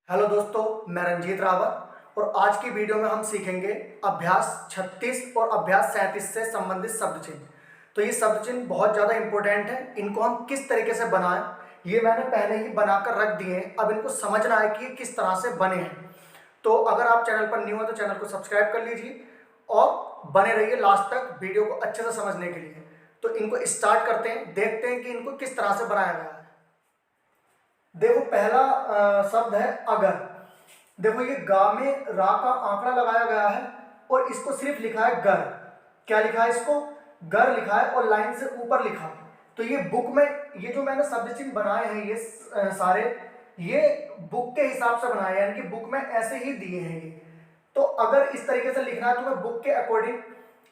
Hello दोस्तों, मैं रंजीत रावत और आज की वीडियो में हम सीखेंगे अभ्यास 36 और अभ्यास 37 से संबंधित शब्द चिन्ह। तो ये शब्द चिन्ह बहुत ज़्यादा इंपॉर्टेंट है। इनको हम किस तरीके से बनाएं, ये मैंने पहले ही बनाकर रख दिए हैं। अब इनको समझना है कि ये किस तरह से बने हैं। तो अगर आप चैनल पर न्यू हैं तो चैनल को सब्सक्राइब कर लीजिए और बने रहिए लास्ट तक वीडियो को अच्छे से समझने के लिए। तो इनको स्टार्ट करते हैं, देखते हैं कि इनको किस तरह से बनाया गया है। देखो, पहला शब्द है अगर। देखो, ये गा में रा का आंकड़ा लगाया गया है और इसको सिर्फ लिखा है गर। क्या लिखा है इसको? गर लिखा है और लाइन से ऊपर लिखा है। तो ये बुक में, ये जो मैंने शब्द चिन्ह बनाए हैं ये सारे, ये बुक के हिसाब से बनाए हैं, यानी कि बुक में ऐसे ही दिए हैं ये। तो अगर इस तरीके से लिखना है तुम्हें बुक के अकॉर्डिंग,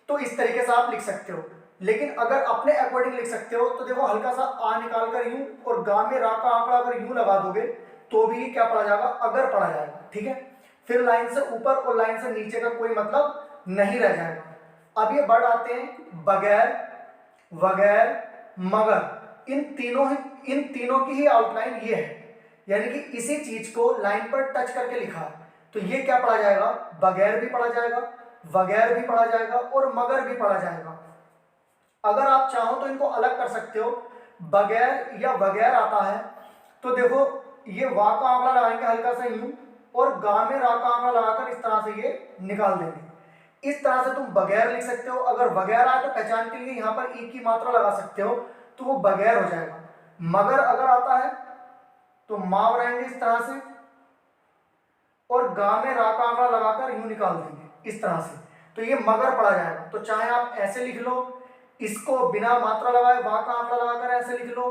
तो इस तरीके से आप लिख सकते हो। लेकिन अगर अपने अकॉर्डिंग लिख सकते हो तो देखो, हल्का सा आ निकाल कर यूं और गा में रा का आंकड़ा अगर यूं लगा दोगे तो भी क्या पढ़ा जाएगा? अगर पढ़ा जाएगा। ठीक है, फिर लाइन से ऊपर और लाइन से नीचे का कोई मतलब नहीं रह जाएगा। अब ये वर्ड आते हैं बगैर, वगैर, मगर। इन तीनों की ही आउटलाइन ये है, यानी कि इसी चीज को लाइन पर टच करके लिखा है। तो ये क्या पढ़ा जाएगा? बगैर भी पढ़ा जाएगा, वगैर भी पढ़ा जाएगा और मगर भी पढ़ा जाएगा। अगर आप चाहो तो इनको अलग कर सकते हो। बगैर या वगैर आता है तो देखो, ये वा का आंकड़ा लगाएंगे हल्का सा यूं और गा में रा का आंकड़ा लगाकर इस तरह से ये निकाल देंगे। इस तरह से तुम बगैर लिख सकते हो। अगर वगैर आए तो पहचान के लिए यहां पर ई की मात्रा लगा सकते हो, तो वो बगैर हो जाएगा। मगर अगर आता है तो मां बनाएंगे इस तरह से और गा में रा का आंकड़ा लगाकर यूं निकाल देंगे इस तरह से, तो ये मगर पढ़ा जाएगा। तो चाहे आप ऐसे लिख लो, इसको बिना मात्रा लगाए वा का आंकड़ा लगाकर ऐसे लिख लो,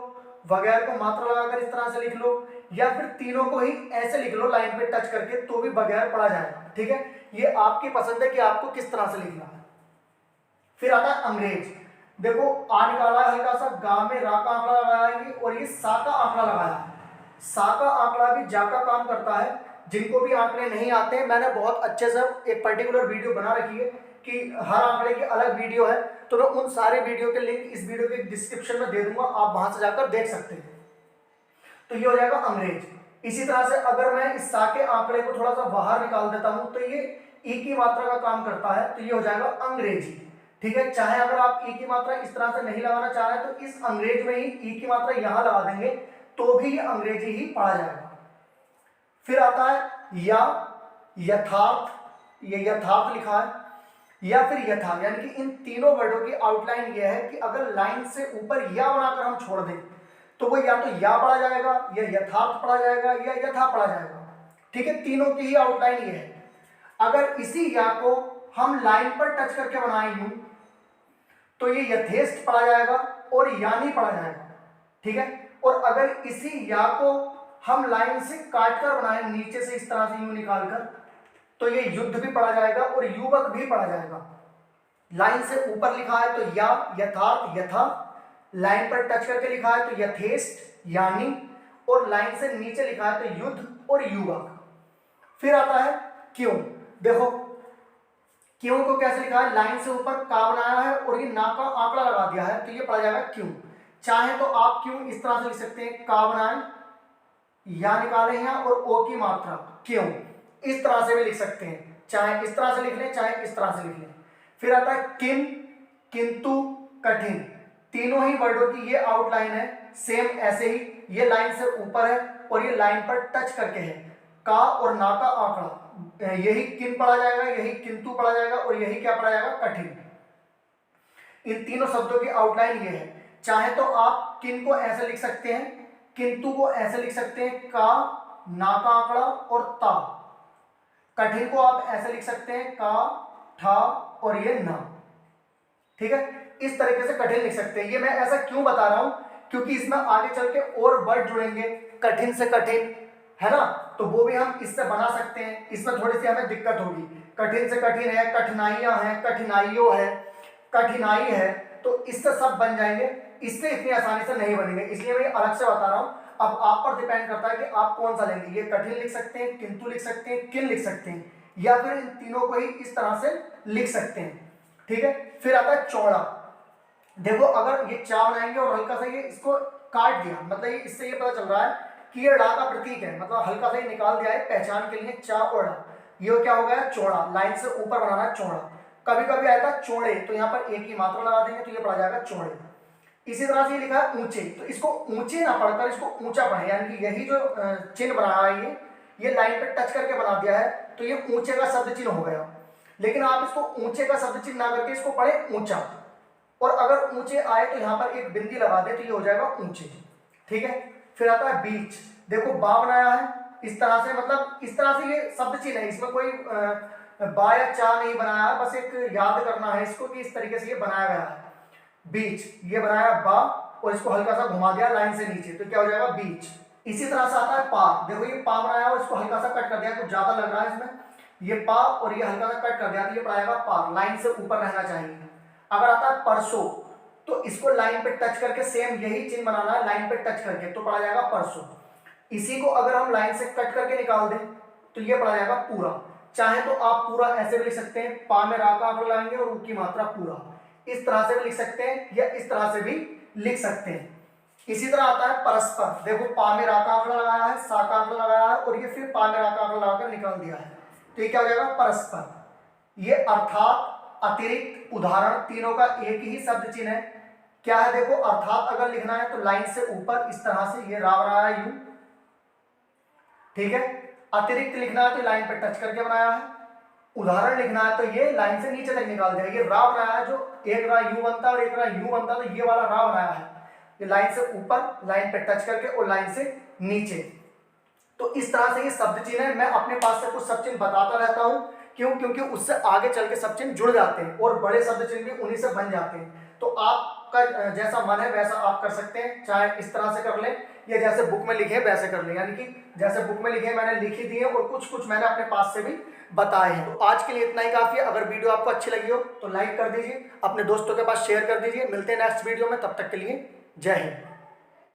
वगैर को मात्रा लगाकर इस तरह से लिख लो, या फिर तीनों को ही ऐसे लिख लो लाइन पे टच करके, तो भी बगैर पढ़ा जाएगा। ठीक है, ये आपकी पसंद है कि आपको किस तरह से लिखना है। फिर आता है अंग्रेज। देखो, आ निकाला है हल्का सा, गा में रा का आंकड़ा लगाएंगे और ये सा का आंकड़ा लगाया है। सा का आंकड़ा भी जा का काम करता है। जिनको भी आंकड़े नहीं आते हैं, मैंने बहुत अच्छे से एक पर्टिकुलर वीडियो बना रखी है कि हर आंकड़े की अलग वीडियो है, तो मैं उन सारे वीडियो के लिंक इस वीडियो के डिस्क्रिप्शन में दे दूंगा, आप वहां से जाकर देख सकते हैं। तो ये हो जाएगा अंग्रेज। इसी तरह से अगर मैं इस सा के आंकड़े को थोड़ा सा बाहर निकाल देता हूं तो ये ई की मात्रा का काम करता है, तो ये हो जाएगा अंग्रेजी। ठीक है, चाहे अगर आप ई की मात्रा इस तरह से नहीं लगाना चाह रहे तो इस अंग्रेज में ही ई की मात्रा यहां लगा देंगे, तो भी ये अंग्रेजी ही पढ़ा जाएगा। फिर आता है या, यथार्थ। ये यथार्थ लिखा है, या फिर यथा, यानी कि इन तीनों वर्डों की आउटलाइन ये है कि अगर लाइन से ऊपर या बनाकर हम छोड़ दें तो वो या तो या पढ़ा जाएगा, या यथार्थ पढ़ा जाएगा, या यथा पढ़ा जाएगा। ठीक है, तीनों की ही आउटलाइन ये है। अगर इसी या को हम लाइन पर टच करके बनाए यूं तो ये यथेष्ट पढ़ा जाएगा और यानी पढ़ा जाएगा। ठीक है, और अगर इसी या को हम लाइन से काटकर बनाए नीचे से इस तरह से यूं निकालकर, तो ये युद्ध भी पढ़ा जाएगा और युवक भी पढ़ा जाएगा। लाइन से ऊपर लिखा है तो या, यथार्थ, यथा। लाइन पर टच करके लिखा है तो यथेष्ट, यानी। और लाइन से नीचे लिखा है तो युद्ध और युवक। फिर आता है क्यों। देखो, क्यों को कैसे लिखा है? लाइन से ऊपर का बनाया है और ये ना का आंकड़ा लगा दिया है, तो ये पढ़ा जाएगा क्यों। चाहे तो आप क्यों इस तरह से लिख सकते हैं, का बनाए, या निकाले हैं और ओ की मात्रा क्यों, इस तरह से भी लिख सकते हैं। चाहे इस तरह से लिख लें, चाहे इस तरह से लिख लें। फिर आता है किन, किंतु, कठिन। तीनों ही वर्डों की ये आउटलाइन है सेम ऐसे ही। ये लाइन से ऊपर है और ये लाइन पर टच करके है। का और ना का आंकड़ा, यही किन पढ़ा जाएगा, यही किंतु पढ़ा जाएगा और यही क्या पढ़ा जाएगा? कठिन। इन तीनों शब्दों की आउटलाइन ये है। चाहे तो आप किन को ऐसे लिख सकते हैं, किंतु को ऐसे लिख सकते हैं, का, ना का आंकड़ा और ता। कठिन को आप ऐसे लिख सकते हैं, का, ठा और ये ना। ठीक है, इस तरीके से कठिन लिख सकते हैं। ये मैं ऐसा क्यों बता रहा हूं, क्योंकि इसमें आगे चल के और वर्ड जुड़ेंगे कठिन से कठिन, है ना, तो वो भी हम इससे बना सकते हैं। इसमें थोड़ी सी हमें दिक्कत होगी। कठिन से कठिन है, कठिनाइयां हैं, कठिनाइयों है, कठिनाई है, तो इससे सब बन जाएंगे। इससे इतनी आसानी से नहीं बनेंगे, इसलिए मैं अलग से बता रहा हूं। अब आप पर डिपेंड करता है कि आप कौन सा लेंगे। ये कठिन लिख सकते हैं, किंतु लिख सकते हैं, किन लिख सकते हैं, या फिर इन तीनों को ही इस तरह से लिख सकते हैं। ठीक है, फिर आता है चौड़ा। देखो, अगर ये चा बनाएंगे और हल्का सा ये इसको काट दिया, मतलब इससे ये पता चल रहा है कि ये ड़ा का प्रतीक है, मतलब हल्का सा ही निकाल दिया है पहचान के लिए, चा और ड़ा। ये क्या हो गया, चौड़ा, लाइन से ऊपर बनाना है चौड़ा। कभी कभी आया था चौड़े, तो यहाँ पर एक ही मात्रा लगा देंगे तो ये पड़ा जाएगा चौड़े। इसी तरह से ये लिखा है ऊंचे, तो इसको ऊंचे ना पढ़कर इसको ऊंचा पढ़े, यानी कि यही जो चिन्ह बनाया है ये लाइन पे टच करके बना दिया है, तो ये ऊंचे का शब्द चिन्ह हो गया। लेकिन आप इसको ऊंचे का शब्द चिन्ह ना करके इसको पढ़े ऊंचा, और अगर ऊंचे आए तो यहाँ पर एक बिंदी लगा दे तो ये हो जाएगा ऊंचे। ठीक है, फिर आता है बीच। देखो बा बनाया है इस तरह से, मतलब इस तरह से ये शब्द चिन्ह है, इसमें कोई बा या चा नहीं बनाया है, बस एक याद करना है इसको कि इस तरीके से ये बनाया गया है। बीच ये बनाया बा और इसको हल्का सा घुमा दिया लाइन से नीचे, तो क्या हो जाएगा बीच। इसी तरह से आता है पार। देखो ये पा बनाया और इसको हल्का सा कट कर दिया, कुछ ज्यादा लग रहा है इसमें, ये पा और ये हल्का सा कट कर दिया तो ये पड़ाएगा पार, लाइन से ऊपर रहना चाहिए। अगर आता है परसों, तो इसको लाइन पे टच करके सेम यही चिन्ह बनाना है, लाइन पे टच करके, तो पड़ा जाएगा परसों। इसी को अगर हम लाइन से कट करके निकाल दें तो ये पड़ा जाएगा पूरा। चाहे तो आप पूरा ऐसे भी लिख सकते हैं, पा में रा का अक्षर लगाएंगे और उनकी मात्रा पूरा, इस तरह से भी लिख सकते हैं या इस तरह से भी लिख सकते हैं। इसी तरह आता है परस्पर। देखो पा में रा का अक्षर लगाया है, सा का अक्षर लगाया है और ये फिर पा में रा का अक्षर लगाकर निकाल दिया है, तो ये क्या हो जाएगा परस्पर। ये अर्थात, अतिरिक्त, उदाहरण तीनों का एक ही शब्द चिन्ह है। क्या है, देखो अर्थात अगर लिखना है तो लाइन से ऊपर इस तरह से ये रा बनाया है यू, ठीक है। अतिरिक्त लिखना है तो लाइन पे टच करके बनाया है। उदाहरण लिखना है तो ये लाइन से नीचे तक निकाल दिया। ये रा बनाया है, जो एक रा यू बनता है और एक रा यू बनता है, तो ये वाला रा बनाया है, ये लाइन से ऊपर, लाइन पे टच करके और लाइन से नीचे। तो इस तरह से ये शब्द चिन्ह है। मैं अपने पास से कुछ शब्द चिन्ह बताता रहता हूं, क्यों, क्योंकि उससे आगे चल के शब्द चिन्ह जुड़ जाते हैं और बड़े शब्द चिन्ह भी उन्हीं से बन जाते हैं। तो आपका जैसा मन है वैसा आप कर सकते हैं, चाहे इस तरह से कर ले या जैसे बुक में लिखे वैसे कर ले, यानी कि जैसे बुक में लिखे मैंने लिख ही दिए और कुछ कुछ मैंने अपने पास से भी बताए हैं। तो आज के लिए इतना ही काफी है। अगर वीडियो आपको अच्छी लगी हो तो लाइक कर दीजिए, अपने दोस्तों के पास शेयर कर दीजिए। मिलते हैं नेक्स्ट वीडियो में, तब तक के लिए जय हिंद।